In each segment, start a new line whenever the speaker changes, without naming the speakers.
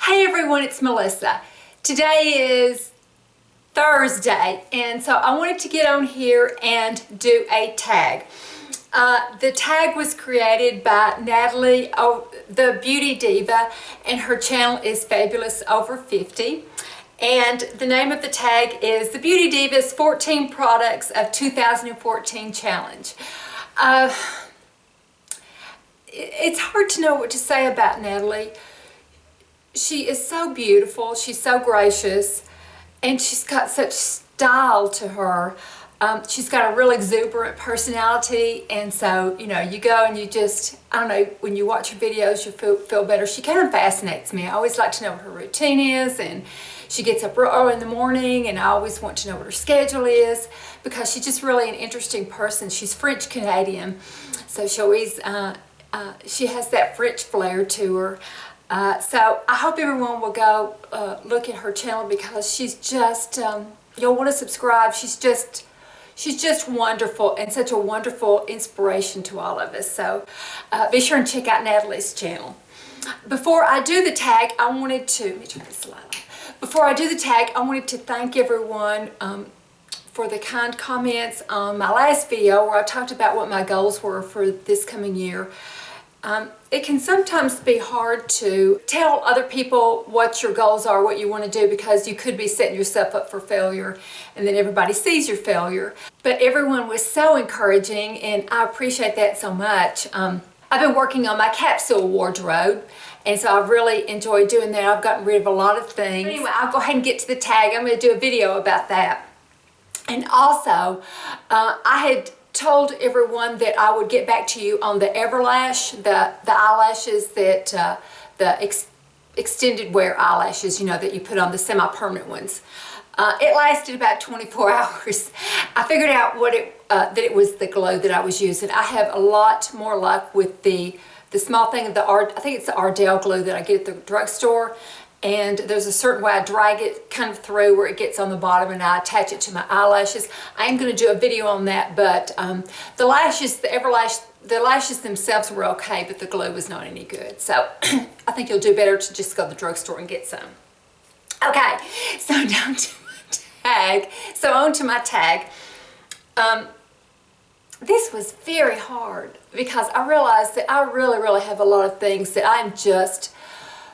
Hey everyone, it's Melissa. Today is Thursday, and so I wanted to get on here and do a tag. The tag was created by Natalie, the Beauty Diva, and her channel is Fabulous Over 50. And the name of the tag is the Beauty Diva's 14 Products of 2014 Challenge. It's hard to know what to say about Natalie. She is so beautiful, she's so gracious, and she's got such style to her. She's got a real exuberant personality, and so, you know, you go and you just, I don't know, when you watch her videos, you feel better. She kind of fascinates me. I always like to know what her routine is, and she gets up real early in the morning, and I always want to know what her schedule is, because she's just really an interesting person. She's French-Canadian, so she always, she has that French flair to her. So I hope everyone will go look at her channel, because she's just, you'll want to subscribe. She's just wonderful, and such a wonderful inspiration to all of us. So be sure and check out Natalie's channel. Before I do the tag, I wanted to, let me turn this light off. Before I do the tag, I wanted to thank everyone for the kind comments on my last video where I talked about what my goals were for this coming year. It can sometimes be hard to tell other people what your goals are, what you want to do, because you could be setting yourself up for failure, and then everybody sees your failure. But everyone was so encouraging, and I appreciate that so much. I've been working on my capsule wardrobe, and so I've really enjoyed doing that. I've gotten rid of a lot of things. But anyway, I'll go ahead and get to the tag. I'm going to do a video about that. And also, I had told everyone that I would get back to you on the Everlash, the eyelashes that, the extended wear eyelashes, you know, that you put on, the semi-permanent ones. It lasted about 24 hours. I figured out what that it was the glue that I was using. I have a lot more luck with the small thing of I think it's the Ardell glue that I get at the drugstore. And there's a certain way I drag it kind of through where it gets on the bottom, and I attach it to my eyelashes. I am going to do a video on that, but the lashes, the Everlash, the lashes themselves were okay, but the glue was not any good. So I think you'll do better to just go to the drugstore and get some. Okay, so down to my tag. So on to my tag. This was very hard because I realized that I really have a lot of things that I'm just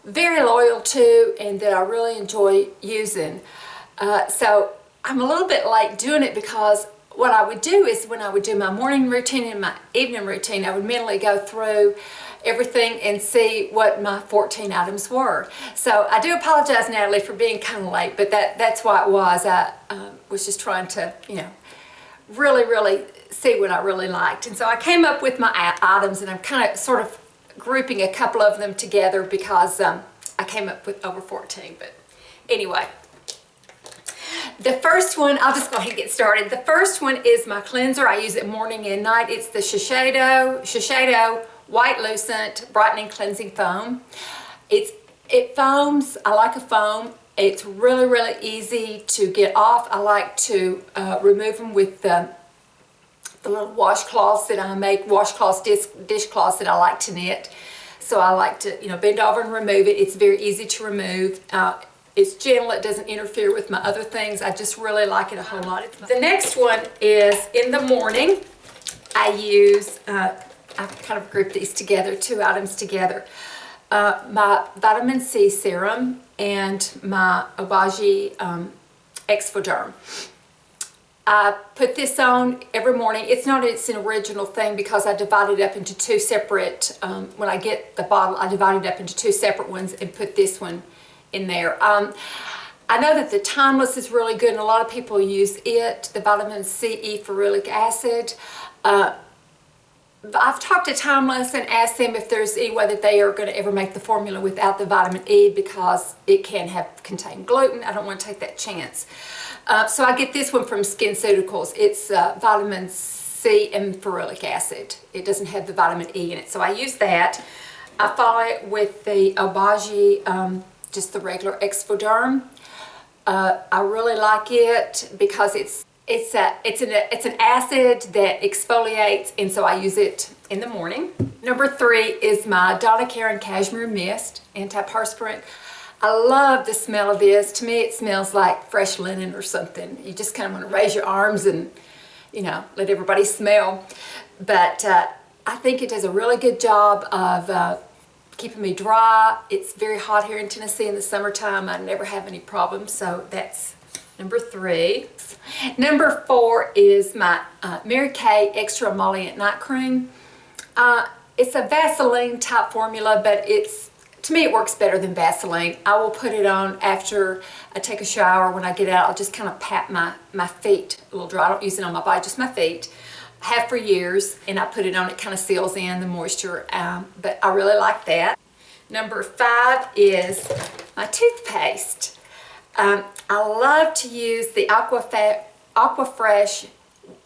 very loyal to and that I really enjoy using. So I'm a little bit late doing it, because what I would do is when I would do my morning routine and my evening routine, I would mentally go through everything and see what my 14 items were. So I do apologize, Natalie, for being kind of late, but that's why it was. I was just trying to, you know, really see what I really liked. And so I came up with my items, and I'm kind of sort of grouping a couple of them together because I came up with over 14. But anyway, the first one, I'll just go ahead and get started. The first one is my cleanser. I use it morning and night. It's the Shiseido White Lucent Brightening Cleansing Foam. It foams. I like a foam. It's really easy to get off. I like to remove them with the little washcloths that I make, washcloths, dishcloths that I like to knit. So I like to, you know, bend over and remove it. It's very easy to remove. It's gentle. It doesn't interfere with my other things. I just really like it a whole lot. The next one is in the morning. I use, I kind of grouped these together, two items together. My vitamin C serum and my Ebates Exfoderm. I put this on every morning. It's an original thing because I divided it up into two separate, when I get the bottle, I divide it up into two separate ones and put this one in there. I know that the Timeless is really good, and a lot of people use it, the vitamin C ferulic acid. I've talked to Timeless and asked them if there's any way that they are going to ever make the formula without the vitamin E, because it can contain gluten. I don't want to take that chance. So I get this one from SkinCeuticals. It's vitamin C and ferulic acid. It doesn't have the vitamin E in it, so I use that. I follow it with the Ebates, just the regular Exfoderm. I really like it because it's an acid that exfoliates, and so I use it in the morning. Number 3 is my Donna Karan Cashmere Mist Antiperspirant. I love the smell of this. To me, it smells like fresh linen or something. You just kind of want to raise your arms and, you know, let everybody smell. But I think it does a really good job of keeping me dry. It's very hot here in Tennessee in the summertime. I never have any problems, so that's number 3. Number 4 is my Mary Kay Extra Emollient Night Cream. It's a Vaseline type formula, but to me it works better than Vaseline. I will put it on after I take a shower. When I get out, I'll just kind of pat my feet a little dry. I don't use it on my body, just my feet. I have for years, and I put it on, it kind of seals in the moisture, but I really like that. Number 5 is my toothpaste. I love to use the Aquafresh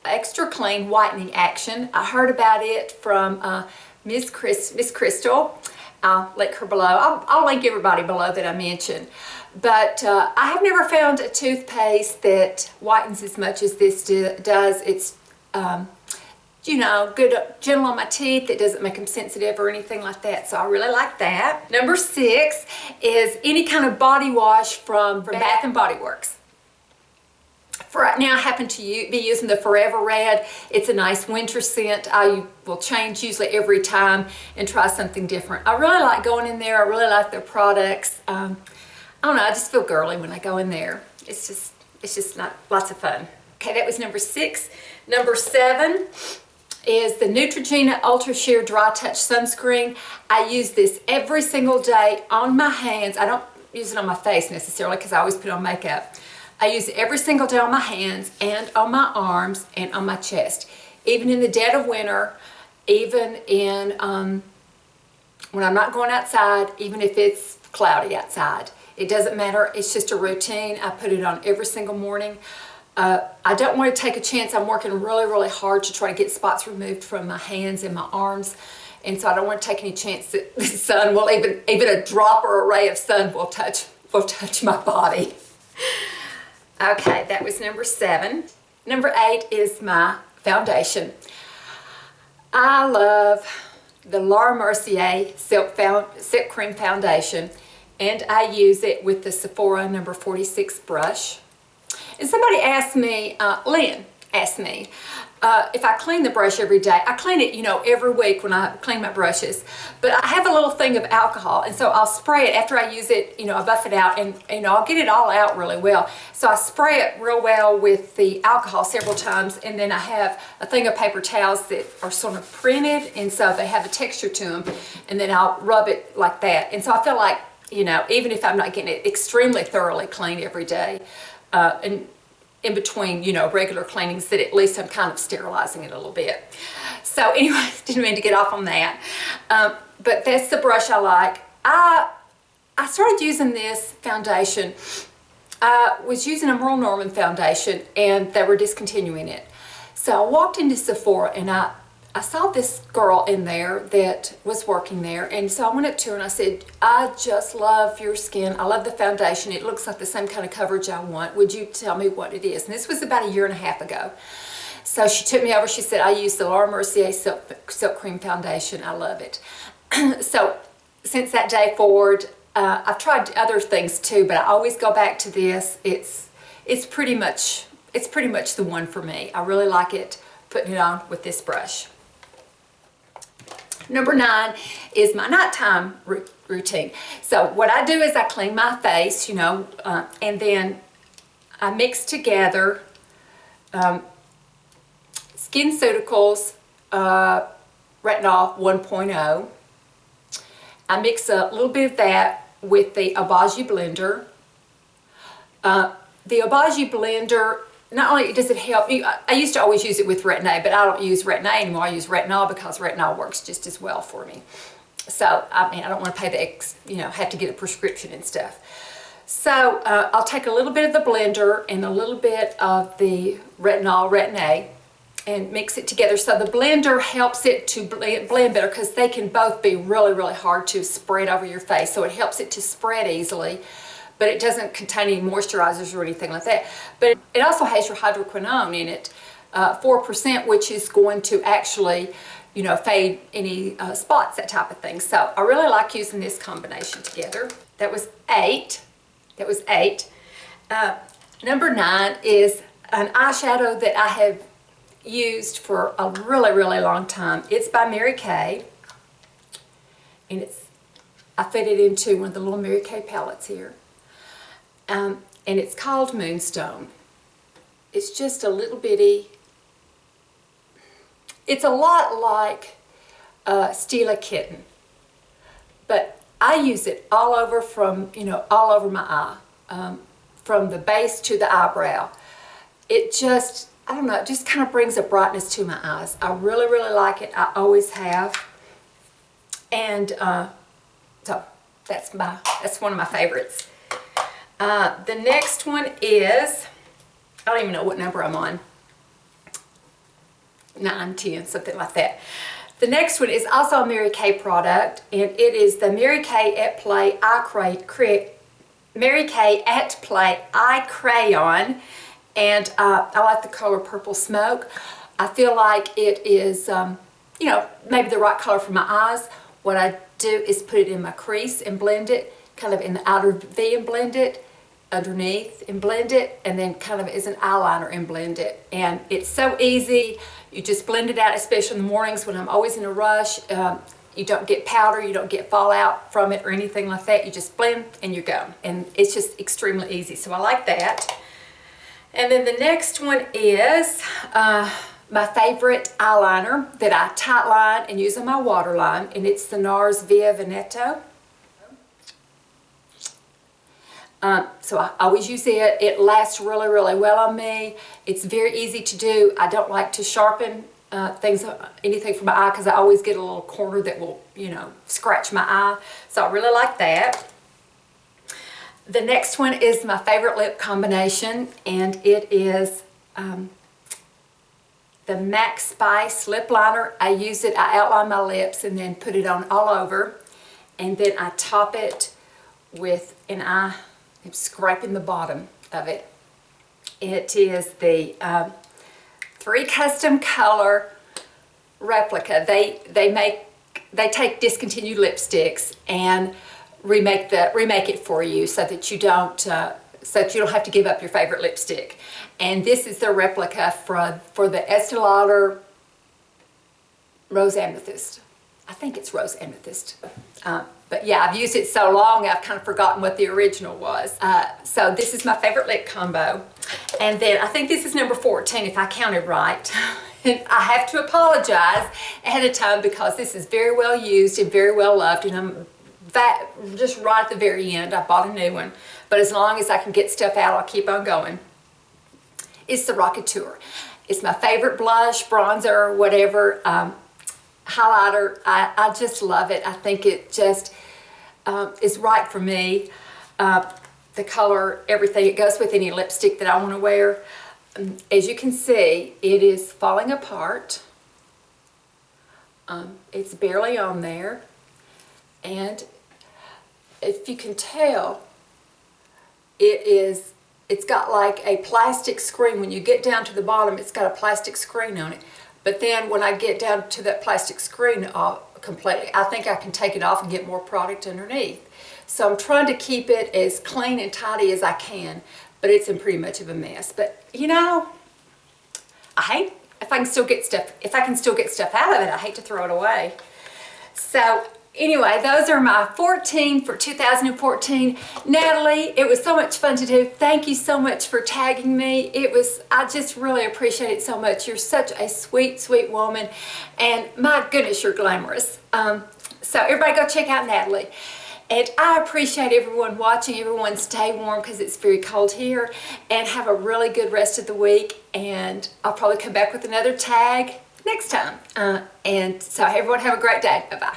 Extra Clean Whitening Action. I heard about it from Miss Crystal. I'll link her below. I'll link everybody below that I mentioned. But I have never found a toothpaste that whitens as much as this does. It's, you know, good, gentle on my teeth. It doesn't make them sensitive or anything like that. So I really like that. Number 6 is any kind of body wash from Bath & Body Works. For right now, I happen to be using the Forever Red. It's a nice winter scent. I will change usually every time and try something different. I really like going in there. I really like their products. I don't know, I just feel girly when I go in there. It's just not lots of fun. Okay, that was number 6. Number 7 is the Neutrogena Ultra Sheer Dry Touch Sunscreen. I use this every single day on my hands. I don't use it on my face necessarily because I always put on makeup. I use it every single day on my hands and on my arms and on my chest. Even in the dead of winter, even in when I'm not going outside, even if it's cloudy outside. It doesn't matter. It's just a routine. I put it on every single morning. I don't want to take a chance. I'm working really, really hard to try to get spots removed from my hands and my arms. And so I don't want to take any chance that the sun will, even a drop or a ray of sun will touch my body. Okay, that was number 7. Number 8 is my foundation. I love the Laura Mercier Silk Cream Foundation, and I use it with the Sephora number 46 brush. And somebody asked me, Lynn asked me, if I clean the brush every day. I clean it, you know, every week when I clean my brushes. But I have a little thing of alcohol, and so I'll spray it after I use it. You know, I buff it out, and you know, I'll get it all out really well. So I spray it real well with the alcohol several times, and then I have a thing of paper towels that are sort of printed, and so they have a texture to them, and then I'll rub it like that. And so I feel like, you know, even if I'm not getting it extremely thoroughly clean every day, and in between, you know, regular cleanings, that at least I'm kind of sterilizing it a little bit. So anyway, didn't mean to get off on that. But that's the brush I like. I started using this foundation. I was using a Merle Norman foundation, and they were discontinuing it. So I walked into Sephora, and I saw this girl in there that was working there, and so I went up to her and I said, I just love your skin. I love the foundation. It looks like the same kind of coverage I want. Would you tell me what it is? And this was about 1.5 years ago. So she took me over. She said, I use the Laura Mercier Silk Cream Foundation. I love it. So since that day forward, I've tried other things too, but I always go back to this. It's pretty much the one for me. I really like it, putting it on with this brush. Number 9 is my nighttime routine. So what I do is I clean my face, you know, and then I mix together SkinCeuticals Retinol 1.0. I mix a little bit of that with the Ebates blender. The Ebates blender, not only does it help you, I used to always use it with Retin-A, but I don't use Retin-A anymore. I use retinol because retinol works just as well for me. So, I mean, I don't want to pay the, you know, have to get a prescription and stuff. So, I'll take a little bit of the blender and a little bit of the retinol, Retin-A, and mix it together. So the blender helps it to blend better because they can both be really, really hard to spread over your face. So it helps it to spread easily, but it doesn't contain any moisturizers or anything like that. But it also has your hydroquinone in it, 4%, which is going to actually, you know, fade any spots, that type of thing. So I really like using this combination together. That was 8. That was 8. Number 9 is an eyeshadow that I have used for a really, really long time. It's by Mary Kay, and I fit it into one of the little Mary Kay palettes here, and it's called Moonstone. It's just a little bitty. It's a lot like Stila Kitten, but I use it all over all over my eye, from the base to the eyebrow. It just, I don't know, it just kind of brings a brightness to my eyes. I really, really like it. I always have. And so that's one of my favorites. The next one is, I don't even know what number I'm on. 9, 10, something like that. The next one is also a Mary Kay product, and it is the Mary Kay at Play Eye Crayon, and I like the color Purple Smoke. I feel like it is, maybe the right color for my eyes. What I do is put it in my crease and blend it, kind of in the outer V and blend it, underneath and blend it, and then kind of as an eyeliner and blend it. And it's so easy. You just blend it out, especially in the mornings when I'm always in a rush. You don't get powder, you don't get fallout from it or anything like that. You just blend and you go. And it's just extremely easy. So I like that. And then the next one is my favorite eyeliner that I tight line and use on my waterline, and it's the NARS Via Veneto. So I always use it. It lasts really, really well on me. It's very easy to do. I don't like to sharpen anything for my eye, because I always get a little corner that will, scratch my eye. So I really like that. The next one is my favorite lip combination, and it is the MAC Spice lip liner. I use it, I outline my lips and then put it on all over, and then I top it with, and I'm scraping the bottom of it. It is the 3 Custom Color replica. They take discontinued lipsticks and remake it for you, so that you don't have to give up your favorite lipstick. And this is the replica for the Estee Lauder Rose Amethyst. I think it's Rose Amethyst. But yeah, I've used it so long I've kind of forgotten what the original was. So this is my favorite lip combo. And then I think this is number 14 if I counted right. And I have to apologize ahead of time, because this is very well used and very well loved, and I'm just right at the very end. I bought a new one, but as long as I can get stuff out, I'll keep on going. It's the Rocketeur. It's my favorite blush, bronzer, whatever, highlighter. I just love it. I think it just is right for me. The color, everything, it goes with any lipstick that I want to wear. As you can see, it is falling apart. It's barely on there, and if you can tell, it's got like a plastic screen. When you get down to the bottom, it's got a plastic screen on it. But then when I get down to that plastic screen completely, I think I can take it off and get more product underneath. So I'm trying to keep it as clean and tidy as I can, but it's in pretty much of a mess. But I hate if I can still get stuff out of it. I hate to throw it away. So anyway, those are my 14 for 2014. Natalie, it was so much fun to do. Thank you so much for tagging me. I just really appreciate it so much. You're such a sweet, sweet woman, and my goodness, you're glamorous. So everybody go check out Natalie. And I appreciate everyone watching. Everyone stay warm, because it's very cold here, and have a really good rest of the week. And I'll probably come back with another tag next time. And so everyone have a great day. Bye-bye.